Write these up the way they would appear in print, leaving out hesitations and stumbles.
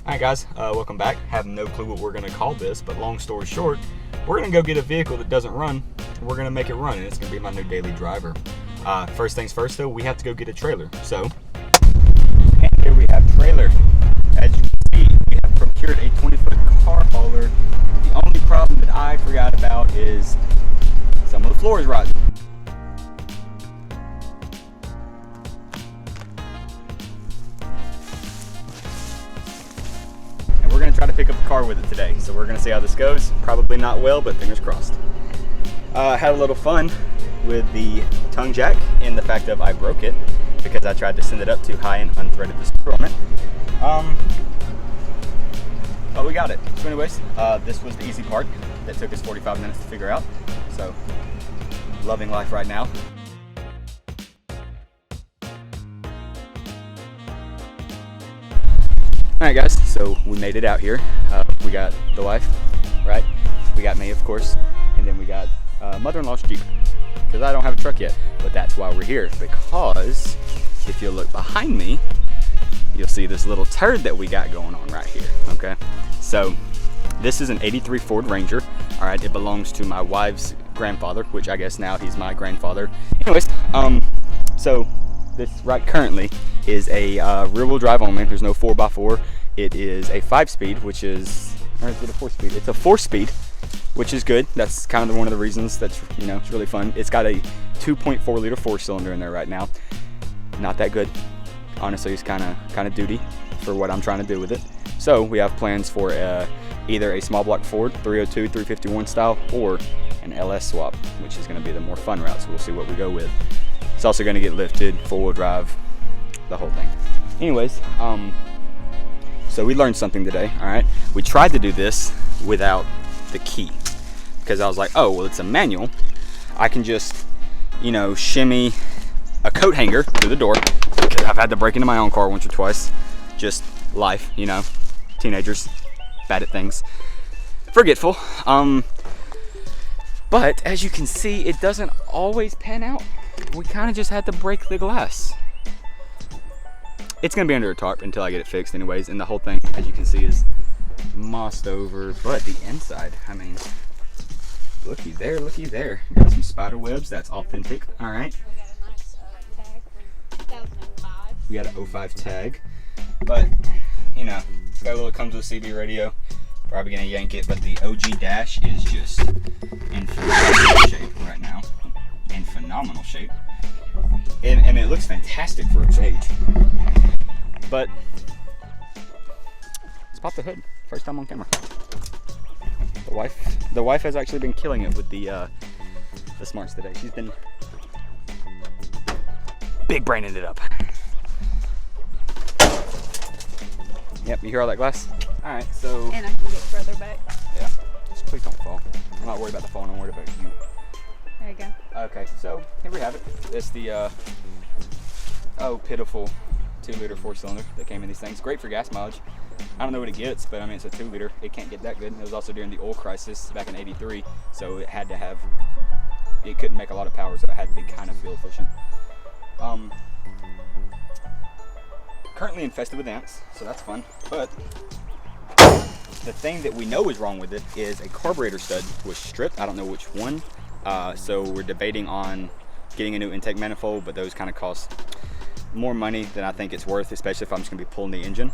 Alright guys, welcome back. Have no clue what we're going to call this, but long story short, we're going to go get a vehicle that doesn't run, and we're going to make it run, and it's going to be my new daily driver. First things first though, we have to go get a trailer. So, and here we have trailer. As you can see, we have procured a 20-foot car hauler. The only problem that I forgot about is some of the floor is rotten. We're going to try to pick up a car with it today, so we're going to see how this goes. Probably not well, but fingers crossed. Had a little fun with the tongue jack in the fact of I broke it because I tried to send it up too high and unthreaded the screw on it. But we got it. So anyways, this was the easy part that took us 45 minutes to figure out. So, loving life right now. Alright guys, so we made it out here. We got the wife, right? We got me, of course, and then we got mother-in-law's Jeep. Because I don't have a truck yet, but that's why we're here. Because if you look behind me, you'll see this little turd that we got going on right here, okay? So this is an '83 Ford Ranger, all right? It belongs to my wife's grandfather, which I guess now he's my grandfather. Anyways, so this right currently is a rear-wheel drive only. There's no 4x4. It is a 5-speed, which is, or is it a 4-speed? It's a 4-speed, which is good. That's kind of one of the reasons that's, you know, it's really fun. It's got a 2.4 liter 4-cylinder in there right now. Not that good. Honestly, it's kind of duty for what I'm trying to do with it. So we have plans for either a small block Ford 302, 351 style, or an LS swap, which is going to be the more fun route. So we'll see what we go with. It's also going to get lifted, 4-wheel drive, the whole thing. Anyways, so we learned something today, all right? We tried to do this without the key because I was like, oh, well, it's a manual. I can just, you know, shimmy a coat hanger through the door because I've had to break into my own car once or twice. Just life, you know, teenagers, bad at things, forgetful. But as you can see, it doesn't always pan out. We kind of just had to break the glass. It's gonna be under a tarp until I get it fixed anyways, and the whole thing, as you can see, is mossed over, but the inside, I mean, looky there, looky there. Got some spider webs, that's authentic, all right. We got an 05 tag, but, you know, got a little, comes with a CB radio. Probably gonna yank it, but the OG dash is just in phenomenal shape right now. In phenomenal shape. And I mean, it looks fantastic for its age. But let's pop the hood. First time on camera. The wife has actually been killing it with the smarts today. She's been big braining it up. Yep, you hear all that glass? All right, so. And I can get further back. Yeah, just please don't fall. I'm not worried about the phone. I'm worried about you. There you go. Okay, so here we have it. It's the pitiful 2-liter 4-cylinder that came in these things. Great for gas mileage. I don't know what it gets, but I mean, it's a 2-liter. It can't get that good. It was also during the oil crisis back in '83, so it had to have, it couldn't make a lot of power, so it had to be kind of fuel efficient. Currently infested with ants, so that's fun. But the thing that we know is wrong with it is a carburetor stud was stripped. I don't know which one. So we're debating on getting a new intake manifold, but those kind of cost more money than I think it's worth, especially if I'm just gonna be pulling the engine.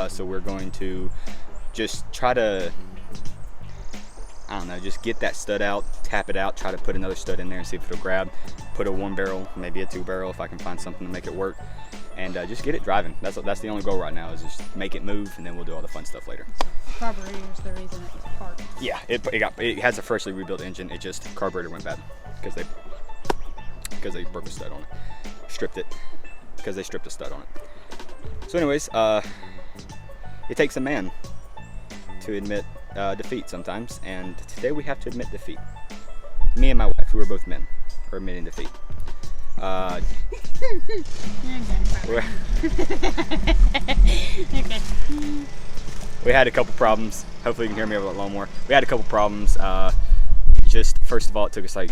So we're going to just try to, I don't know, just get that stud out, tap it out, try to put another stud in there and see if it'll grab. Put a 1-barrel, maybe a 2-barrel if I can find something to make it work, and just get it driving. That's the only goal right now, is just make it move, and then we'll do all the fun stuff later. The carburetor is the reason it was parked. Yeah, it has a freshly rebuilt engine. It just, carburetor went bad because they broke a stud on it, stripped it because they stripped a stud on it. So anyways, it takes a man to admit defeat sometimes, and today we have to admit defeat. Me and my wife, who are both men, are admitting defeat. We had a couple problems. Hopefully you can hear me over the lawnmower. We had a couple problems. Just first of all, it took us like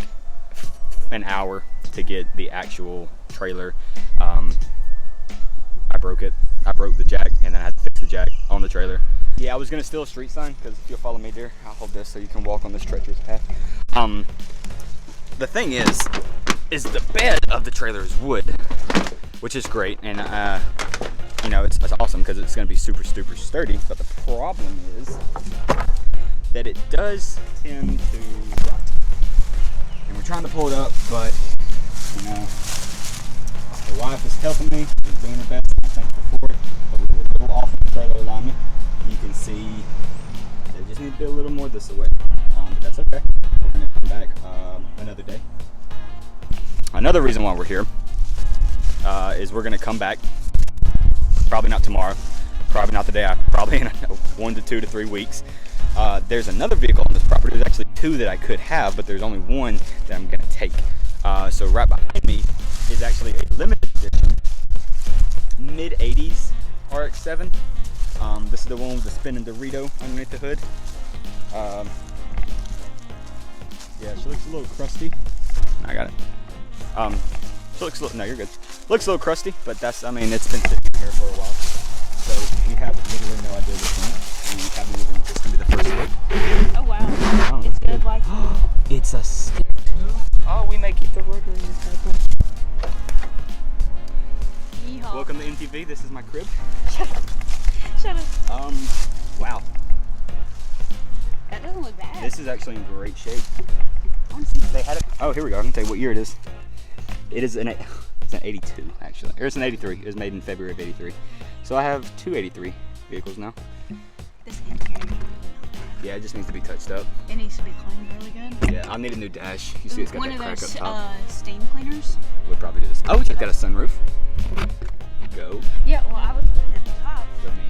an hour to get the actual trailer. I broke it. I broke the jack, and then I had to fix fix the jack on the trailer. Yeah, I was gonna steal a street sign, because if you'll follow me there, I'll hold this so you can walk on this treacherous path. The thing is the bed of the trailer is wood, which is great, and you know, it's awesome because it's gonna be super sturdy. But the problem is that it does tend to rot. And we're trying to pull it up, but you know, the wife is helping me, is doing her best. I'm thankful for it. But we were a little off the trailer alignment. You can see they just need to be a little more this way. But that's okay. We're gonna come back another day. Another reason why we're here is we're gonna come back. Probably not tomorrow. Probably not the day after. Probably in 1 to 2 to 3 weeks. There's another vehicle on this property. There's actually 2 that I could have, but there's only 1 that I'm gonna take. So right behind me is actually a limited edition mid-80s RX-7. This is the one with the spinning Dorito underneath the hood. Yeah, she looks a little crusty. I got it. She looks a little, no, you're good. Looks a little crusty, but that's, I mean, it's been sitting here for a while. So we have literally no idea what's in it. We haven't even, this is gonna be the first look. Oh wow. Oh, It's good like it's a stick too. Oh, we may keep the rotary in this type of. Yeehaw. Welcome to MTV. This is my crib. Shut up. Wow. That doesn't look bad. This is actually in great shape. Honestly. They had it. Oh, here we go. I can tell you what year it is. It is it's an 82 actually. Or it's an 83. It was made in February of 83. So I have 2 83 vehicles now. This interior. Yeah, it just needs to be touched up. It needs to be cleaned really good. Yeah, I need a new dash. You see, it's got One that of crack those up top. steam cleaners. Would probably do this. Oh, it's got a sunroof. Go. Yeah, well, I was looking at the top. For me.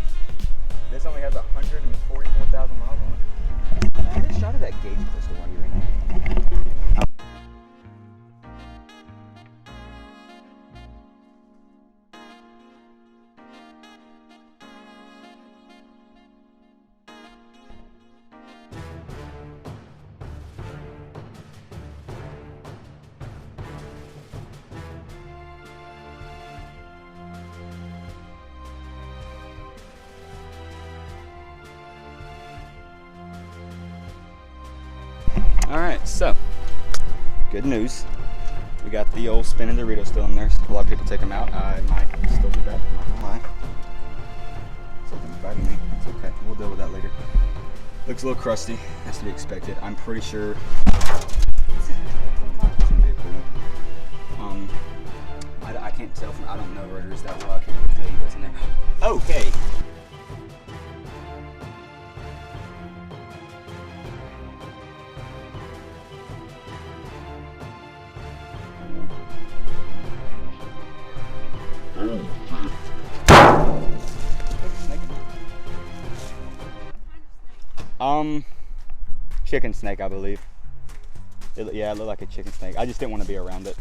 This only has 144,000 miles on it. Get a shot of that gauge crystal while you're in here. Alright, so, good news. We got the old spinning Dorito still in there. A lot of people take them out. It might still be bad, I'm not gonna lie. Something's biting me. It's okay. We'll deal with that later. Looks a little crusty. Has to be expected. I'm pretty sure. I can't tell from, I don't know rotors that well. I can't really tell you what's in there. Okay. Chicken snake, I believe. Yeah, it looked like a chicken snake. I just didn't want to be around it.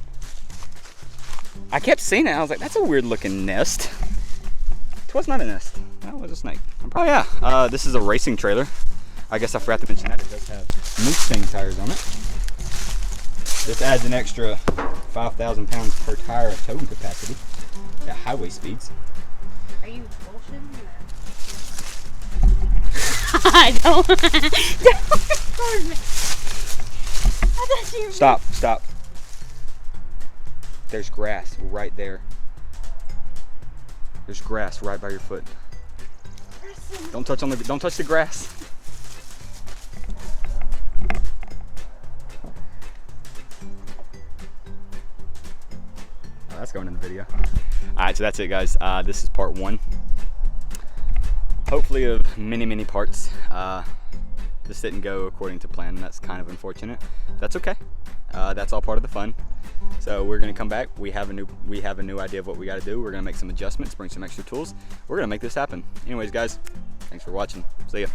I kept seeing it. I was like, that's a weird looking nest. It was not a nest. That was a snake. Oh yeah, this is a racing trailer. I guess I forgot to mention that. It does have Mustang tires on it. This adds an extra 5,000 pounds per tire of towing capacity at highway speeds. Are you bullshitting or? I don't. Don't record me. I thought you were. Stop. There's grass right there. There's grass right by your foot. Don't touch the grass. Oh, that's going in the video. All right, so that's it, guys. This is part 1. Hopefully of many parts. This didn't go according to plan. That's kind of unfortunate. That's okay. That's all part of the fun. So we're gonna come back. We have a new idea of what we got to do. We're gonna make some adjustments, bring some extra tools. We're gonna make this happen. Anyways, guys, thanks for watching. See ya.